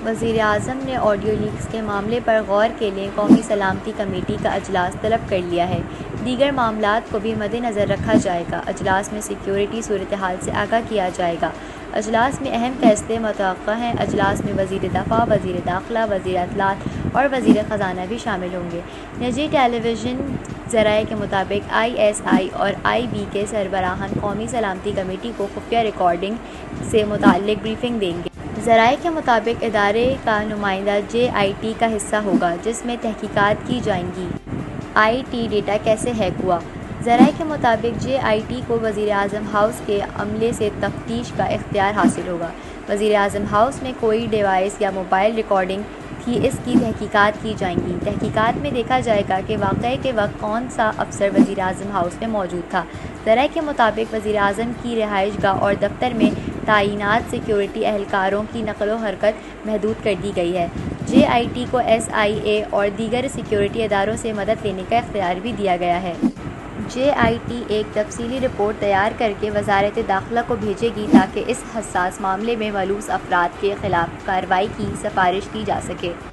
वज़ीर-ए-आज़म ने audio leaks के मामले पर गौर के लिए कौमी सलामती कमेटी का अजलास तलब कर लिया है। दीगर मामलात को भी मद्देनज़र रखा जाएगा। अजलास में सिक्योरिटी सूरत हाल से आगाह किया जाएगा। अजलास में अहम फैसले मुतवक्का हैं। अजलास में वज़ीर दफ़ा, वज़ीर दाखिला, वज़ीर इत्तलात और वज़ीर ख़ज़ाना भी शामिल होंगे। निजी टेलीविज़न ज़राए के मुताबिक ISI और IB के सरबराहान कौमी सलामती कमेटी को खुफिया रिकॉर्डिंग से मुताल्लिक़ ब्रीफिंग देंगे। ज़राए के मुताबिक इदारे का नुमाइंदा JIT का हिस्सा होगा, जिसमें तहकीकात की जाएंगी। IT डेटा कैसे हैक हुआ? ज़राए के मुताबिक JIT को वज़ीर-ए-आज़म हाउस के अमले से तफ्तीश का इख्तियार हासिल होगा। वज़ीर-ए-आज़म हाउस में कोई डिवाइस या मोबाइल रिकॉर्डिंग थी, इसकी तहकीकात की जाएंगी। तहकीकात में देखा जाएगा कि वाक़ये के वक्त कौन सा अफसर वज़ीर-ए-आज़म हाउस में मौजूद था। ज़राए के मुताबिक वज़ीर-ए-आज़म की रिहाइशगाह और दफ्तर में तैनात सिक्योरिटी एहलकारों की नक़लो हरकत महदूद कर दी गई है। JIT को SIA और दीगर सिक्योरिटी इदारों से मदद लेने का इख्तियार भी दिया गया है। JIT एक तफसीली रिपोर्ट तैयार करके वज़ारत दाखिला को भेजेगी ताकि इस हसास मामले में मलूस अफराद के ख़िलाफ़ कार्रवाई की सिफारिश की जा सके।